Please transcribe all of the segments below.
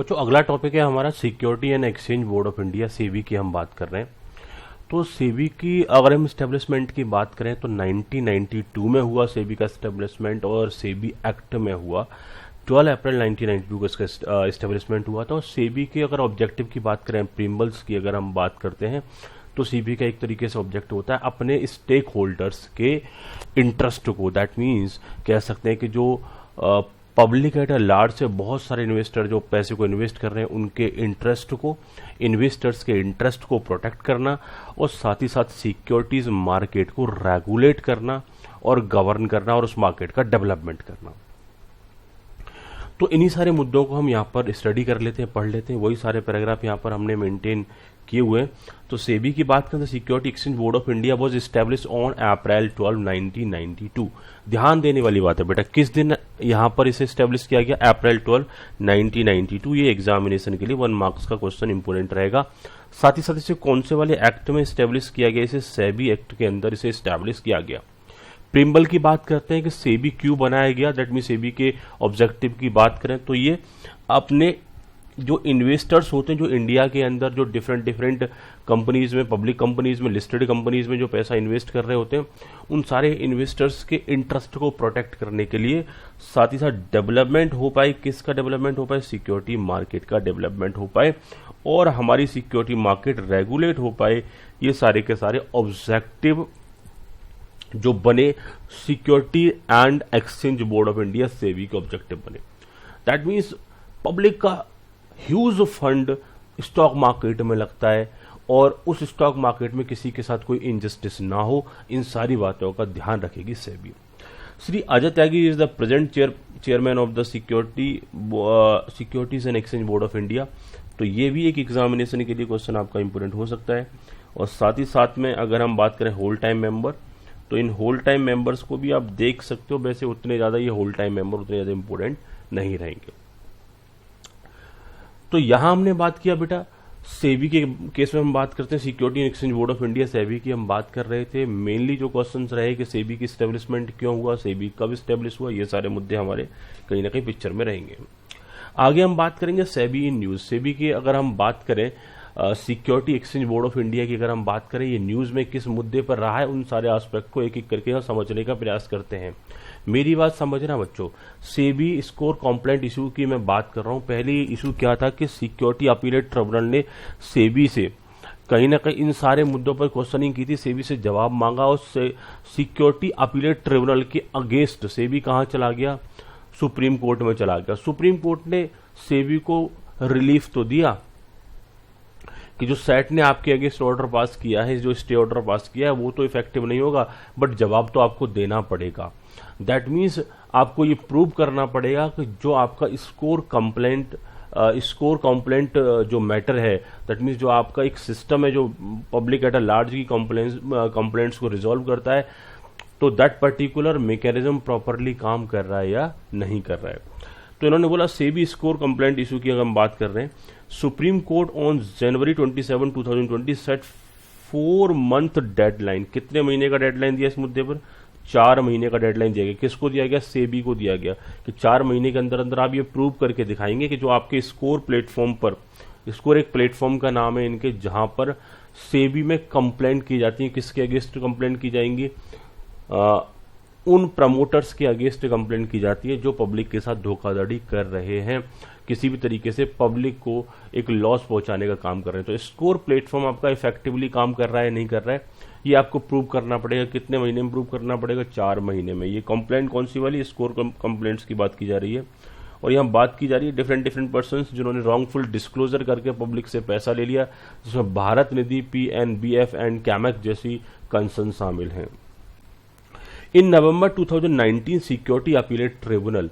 बच्चों अगला टॉपिक है हमारा security and exchange board of India, SEBI की हम बात कर रहे हैं। तो सेबी की अगर हम इस्टेब्लिशमेंट की बात करें तो 1992 में हुआ सेबी का इस्टेब्लिशमेंट, और सेबी एक्ट में हुआ 12 अप्रैल 1992 को इसका इस्टेब्लिशमेंट हुआ था। और सेबी के अगर ऑब्जेक्टिव की बात करें, प्रिम्बल्स की अगर हम बात करते हैं, तो सेबी का एक तरीके से ऑब्जेक्टिव होता है अपने स्टेक होल्डर्स के इंटरेस्ट को, दैट मीन्स कह सकते हैं कि जो पब्लिक एट लार्ज से बहुत सारे इन्वेस्टर जो पैसे को इन्वेस्ट कर रहे हैं उनके इंटरेस्ट को, इन्वेस्टर्स के इंटरेस्ट को प्रोटेक्ट करना, और साथ ही साथ सिक्योरिटीज मार्केट को रेगुलेट करना और गवर्न करना और उस मार्केट का डेवलपमेंट करना। तो इन्हीं सारे मुद्दों को हम यहाँ पर स्टडी कर लेते हैं, पढ़ लेते हैं। वही सारे पैराग्राफ यहाँ पर हमने मेंटेन किए हुए हैं। तो सेबी की बात करें तो security exchange board of India was established on April 12, 1992। ध्यान देने वाली बात है बेटा, किस दिन यहाँ पर इसे एस्टैब्लिश किया गया? अप्रैल 12, 1992। ये एग्जामिनेशन के लिए 1 मार्क्स का क्वेश्चन इंपोर्टेंट रहेगा। साथ ही साथ इसे कौन से वाले एक्ट में एस्टैब्लिश किया गया? इसे सेबी एक्ट के अंदर इसे एस्टैब्लिश किया गया। प्रिम्बल की बात करते हैं कि सेबी क्यों बनाया गया, दैट मीन सेबी के ऑब्जेक्टिव की बात करें तो ये अपने जो इन्वेस्टर्स होते हैं जो इंडिया के अंदर जो डिफरेंट कंपनीज में, पब्लिक कंपनीज में, लिस्टेड कंपनीज में जो पैसा इन्वेस्ट कर रहे होते हैं, उन सारे इन्वेस्टर्स के इंटरेस्ट को प्रोटेक्ट करने के लिए, साथ ही साथ डेवलपमेंट हो पाए। किसका डेवलपमेंट हो पाए? सिक्योरिटी मार्केट का डेवलपमेंट हो पाए और हमारी सिक्योरिटी मार्केट रेगुलेट हो पाए। ये सारे के सारे ऑब्जेक्टिव जो बने security and exchange board of India, SEBI के ऑब्जेक्टिव बने। दैट मीन्स पब्लिक का ह्यूज फंड स्टॉक मार्केट में लगता है और उस स्टॉक मार्केट में किसी के साथ कोई इनजस्टिस ना हो, इन सारी बातों का ध्यान रखेगी SEBI. Shri Ajay Tyagi is the present chairman of the securities and exchange board of India. तो ये भी एक एग्जामिनेशन के लिए क्वेश्चन आपका इंपोर्टेंट हो सकता है। और साथ ही साथ में अगर हम बात करें होल टाइम मेंबर, तो इन होल टाइम मेंबर्स को भी आप देख सकते हो। वैसे उतने ज्यादा ये होल टाइम मेंबर उतने ज्यादा इंपोर्टेंट नहीं रहेंगे। तो यहां हमने बात किया बेटा सेबी के केस में हम बात करते हैं security and exchange board of India, SEBI की हम बात कर रहे थे। मेनली जो क्वेश्चंस रहे कि सेबी की स्टैब्लिशमेंट क्यों हुआ, सेबी कब स्टैब्लिश हुआ, ये सारे मुद्दे हमारे कहीं ना कहीं पिक्चर में रहेंगे। आगे हम बात करेंगे सेबी इन न्यूज। सेबी की अगर हम बात करें, security exchange board of India की अगर हम बात करें, ये न्यूज में किस मुद्दे पर रहा है, उन सारे एस्पेक्ट को एक एक करके हम समझने का प्रयास करते हैं। मेरी बात समझना बच्चों, सेबी स्कोर कंप्लेंट इशू की मैं बात कर रहा हूं। पहले इशू क्या था कि सिक्योरिटी अपीलेट ट्रिब्यूनल ने सेबी से कहीं ना कहीं इन सारे मुद्दों पर क्वेश्चनिंग की थी, सेबी से जवाब मांगा और सिक्योरिटी अपीलेट ट्रिब्यूनल के अगेंस्ट सेबी कहां चला गया? सुप्रीम कोर्ट में चला गया। सुप्रीम कोर्ट ने सेबी को रिलीफ तो दिया कि जो सेट ने आपके अगेंस्ट ऑर्डर पास किया है, जो स्टे ऑर्डर पास किया है, वो तो इफेक्टिव नहीं होगा, बट जवाब तो आपको देना पड़ेगा। दैट मीन्स आपको ये प्रूव करना पड़ेगा कि जो आपका स्कोर कंप्लेंट जो मैटर है, दैट मीन्स जो आपका एक सिस्टम है जो पब्लिक एट अ लार्ज की कंप्लेंट्स को रिजॉल्व करता है, तो दैट पर्टिकुलर मैकेनिज्म प्रॉपरली काम कर रहा है या नहीं कर रहा है। तो इन्होंने बोला सेबी स्कोर कंप्लेंट इशू की अगर हम बात कर रहे हैं, supreme court on January 27, 2020 set 4 month deadline. कितने महीने का डेडलाइन दिया इस मुद्दे पर? 4 महीने का डेडलाइन दिया गया। किसको दिया गया? सेबी को दिया गया कि 4 महीने के अंदर अंदर आप ये प्रूव करके दिखाएंगे कि जो आपके स्कोर प्लेटफॉर्म पर, स्कोर एक प्लेटफॉर्म का नाम है इनके, जहां पर सेबी में कंप्लेंट की जाती है। किसके अगेंस्ट कंप्लेंट की जाएंगी? उन प्रमोटर्स के अगेंस्ट कंप्लेंट की जाती है जो पब्लिक के साथ धोखाधड़ी कर रहे हैं, किसी भी तरीके से पब्लिक को एक लॉस पहुंचाने का काम कर रहे हैं। तो स्कोर प्लेटफॉर्म आपका इफेक्टिवली काम कर रहा है नहीं कर रहा है, ये आपको प्रूव करना पड़ेगा। कितने महीने में प्रूव करना पड़ेगा? 4 महीने में। ये कंप्लेंट कौन सी वाली? स्कोर कंप्लेंट्स की बात की जा रही है। और यहाँ बात की जा रही है डिफरेंट पर्सन्स जिन्होंने रॉन्गफुल डिस्क्लोजर करके पब्लिक से पैसा ले लिया, जिसमें भारत निधि, पीएनबीएफ एंड कैमैक जैसी कंसर्न शामिल हैं। इन नवंबर 2019 security appellate tribunal,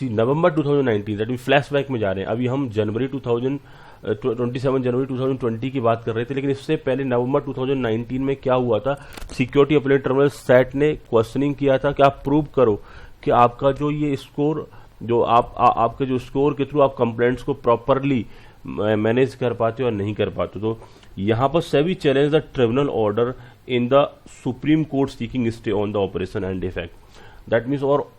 November 2019, that mean flashback में जा रहे हैं। अभी हम जनवरी 27 जनवरी 2020 की बात कर रहे थे, लेकिन इससे पहले नवंबर 2019 में क्या हुआ था? सिक्योरिटी अपीलेट ट्रिब्यूनल सेट ने क्वेश्चनिंग किया था कि आप प्रूव करो कि आपका जो ये स्कोर, जो आपके जो स्कोर के थ्रू आप कंप्लेंट्स को प्रॉपरली मैनेज कर पाते हो और नहीं कर पाते। तो यहां पर SEBI challenge the tribunal order in the supreme court seeking stay on the operation and effect. That means, और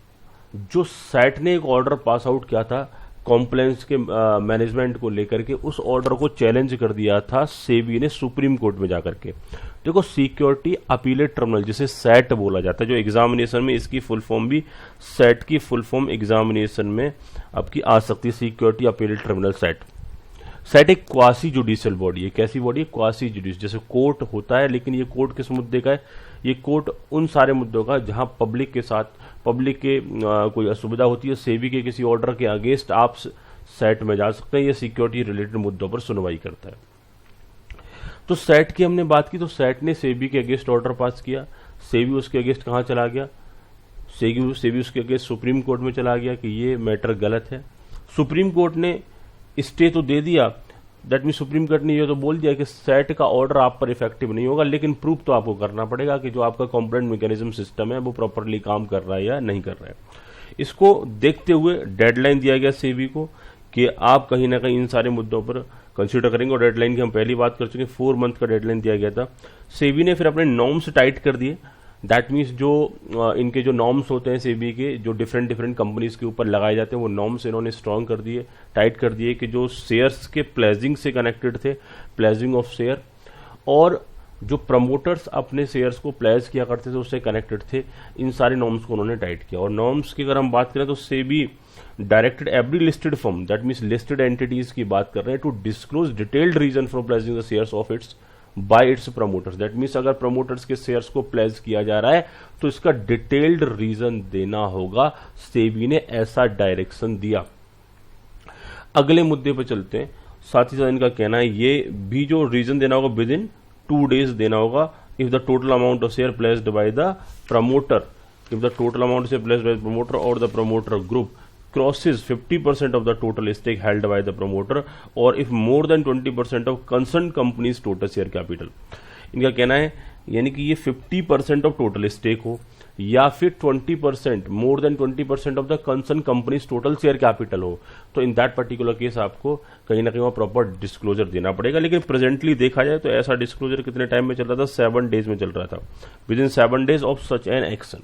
जो सेट ने एक ऑर्डर पास आउट किया था कॉम्प्लायंस के मैनेजमेंट को लेकर के उस ऑर्डर को चैलेंज कर दिया था सेबी ने सुप्रीम कोर्ट में जाकर के। देखो, सिक्योरिटी अपीलेट ट्रिब्यूनल जिसे सैट बोला जाता है, जो एग्जामिनेशन में इसकी फुल फॉर्म भी सैट की फुल फॉर्म एग्जामिनेशन में आपकी आ सकती है, security appellate tribunal SAT. SAT एक क्वासी जुडिशियल बॉडी है। कैसी बॉडी है? Quasi judicial. जैसे कोर्ट होता है, लेकिन ये कोर्ट किस मुद्दे का है? ये कोर्ट उन सारे मुद्दों का जहां पब्लिक के साथ पब्लिक के कोई असुविधा होती है, सेबी के किसी ऑर्डर के अगेंस्ट आप सैट में जा सकते हैं। ये सिक्योरिटी रिलेटेड मुद्दों पर सुनवाई करता है। तो सैट की हमने बात की, तो सैट ने सेबी के अगेंस्ट ऑर्डर पास किया। सेबी उसके अगेंस्ट कहां चला गया? सेबी उसके अगेंस्ट सुप्रीम कोर्ट में चला गया कि ये मैटर गलत है। सुप्रीम कोर्ट ने स्टे तो दे दिया, दैट मीन सुप्रीम कोर्ट ने ये तो बोल दिया कि सैट का ऑर्डर आप पर इफेक्टिव नहीं होगा, लेकिन प्रूफ तो आपको करना पड़ेगा कि जो आपका कंप्लेंट मैकेनिज्म सिस्टम है वो प्रॉपरली काम कर रहा है या नहीं कर रहा है। इसको देखते हुए डेडलाइन दिया गया सेबी को कि आप कहीं ना कहीं इन सारे मुद्दों पर कंसीडर करेंगे, और डेडलाइन की हम पहली बात कर चुके हैं, 4 मंथ का डेडलाइन दिया गया था। सेबी ने फिर अपने नॉर्म्स टाइट कर दिए। दैट मीन्स जो इनके जो नॉर्म्स होते हैं सेबी के, जो डिफरेंट कंपनीज के ऊपर लगाए जाते हैं, वो नॉर्म्स इन्होंने स्ट्रांग कर दिए, टाइट कर दिए कि जो शेयर्स के प्लेजिंग से कनेक्टेड थे, प्लेजिंग ऑफ शेयर, और जो प्रमोटर्स अपने शेयर्स को प्लेज किया करते थे उससे कनेक्टेड थे, इन सारे नॉर्म्स को उन्होंने टाइट किया। और नॉर्म्स की अगर हम बात करें तो SEBI directed every listed firm, that means listed entities की बात कर रहे हैं, to disclose detailed reason for pledging the shares of its by its promoters. That means अगर प्रमोटर्स के शेयर्स को प्लेज किया जा रहा है तो इसका डिटेल्ड रीजन देना होगा। सेबी ने ऐसा डायरेक्शन दिया। अगले मुद्दे पर चलते हैं। साथ ही साथ इनका कहना है ये भी जो रीजन देना होगा विद इन 2 days देना होगा। If the total amount of share placed by the promoter, if the total amount share placed by the promoter और the promoter group crosses 50% of the total stake held by the promoter, or if more than 20% of concerned company's total share capital। इनका कहना है यानी कि ये 50% of total stake हो या फिर 20%, more than 20% of the concern companies total share capital हो, तो इन दैट पर्टिकुलर केस आपको कहीं ना कहीं वहां प्रॉपर डिस्क्लोजर देना पड़ेगा। लेकिन प्रेजेंटली देखा जाए तो ऐसा डिस्क्लोजर कितने टाइम में चल रहा था? 7 days में चल रहा था, with in 7 days of such an action.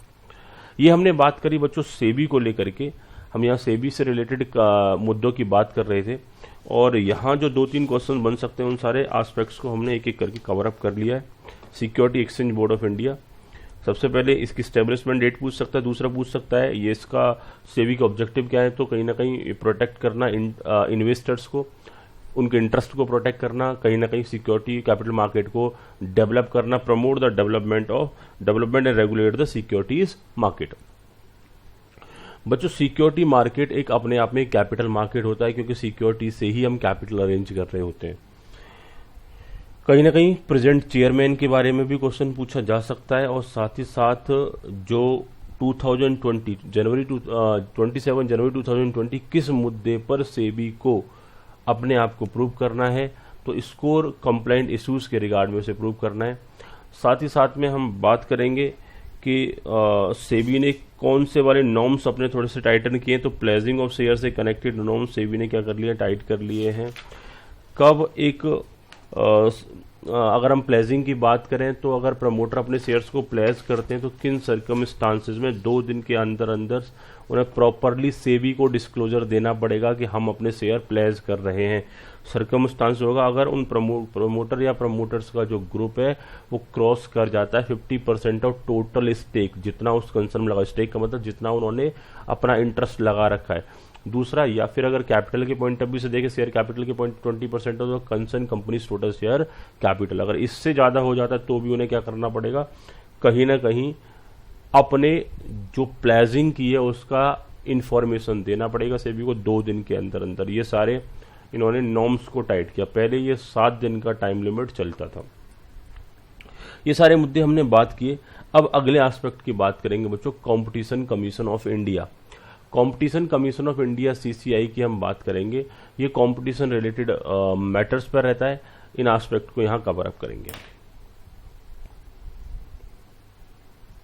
ये हमने बात करी बच्चों सेबी को लेकर के। हम यहाँ सेबी से रिलेटेड मुद्दों की बात कर रहे थे, और यहाँ जो 2-3 क्वेश्चन बन सकते हैं उन सारे एस्पेक्ट्स को हमने एक एक करके कवर अप कर लिया है। Security exchange board of India, सबसे पहले इसकी स्टैब्लिशमेंट डेट पूछ सकता है, दूसरा पूछ सकता है ये इसका सेबी का ऑब्जेक्टिव क्या है, तो कहीं ना कहीं प्रोटेक्ट करना इन्वेस्टर्स को, उनके इंटरेस्ट को प्रोटेक्ट करना, कहीं ना कहीं सिक्योरिटी कैपिटल मार्केट को डेवलप करना, promote the development and regulate the securities market. बच्चों, सिक्योरिटी मार्केट एक अपने आप में कैपिटल मार्केट होता है, क्योंकि सिक्योरिटी से ही हम कैपिटल अरेंज कर रहे होते हैं। कहीं ना कहीं प्रेजेंट चेयरमैन के बारे में भी क्वेश्चन पूछा जा सकता है, और साथ ही साथ जो 27 जनवरी 2020 किस मुद्दे पर सेबी को अपने आप को प्रूव करना है, तो स्कोर कंप्लाइंट इश्यूज के रिगार्ड में उसे प्रूव करना है। साथ ही साथ में हम बात करेंगे कि सेबी ने कौन से वाले नॉर्म्स अपने थोड़े से टाइटन किए, तो प्लेजिंग ऑफ शेयर से कनेक्टेड नॉर्म्स सेबी ने क्या कर लिया? टाइट कर लिए हैं। कब एक अगर हम प्लेजिंग की बात करें तो अगर प्रमोटर अपने शेयर्स को प्लेज करते हैं तो किन सर्कमस्टांसेस में 2 दिन के अंदर अंदर उन्हें प्रॉपरली सेबी को डिस्क्लोजर देना पड़ेगा कि हम अपने शेयर प्लेज कर रहे हैं। सर्कमस्टांस होगा अगर उन प्रमोटर या प्रमोटर्स का जो ग्रुप है वो क्रॉस कर जाता है 50% ऑफ टोटल स्टेक, जितना उस कंसर्न में लगा, स्टेक का मतलब जितना उन्होंने अपना इंटरेस्ट लगा रखा है। दूसरा, या फिर अगर कैपिटल के पॉइंट ऑफ व्यू से देखें, शेयर कैपिटल के point 20% of the concern companies total share capital, अगर इससे ज्यादा हो जाता है तो भी उन्हें क्या करना पड़ेगा? कहीं ना कहीं अपने जो प्लेजिंग की है उसका इंफॉर्मेशन देना पड़ेगा सेबी को 2 दिन के अंदर अंदर। ये सारे इन्होंने नॉर्म्स को टाइट किया। पहले ये 7 दिन का टाइम लिमिट चलता था। ये सारे मुद्दे हमने बात किए। अब अगले एस्पेक्ट की बात करेंगे बच्चों, competition commission of India. Competition commission of India CCI की हम बात करेंगे। ये कंपटीशन रिलेटेड मैटर्स पर रहता है। इन एस्पेक्ट को यहाँ कवर अप करेंगे।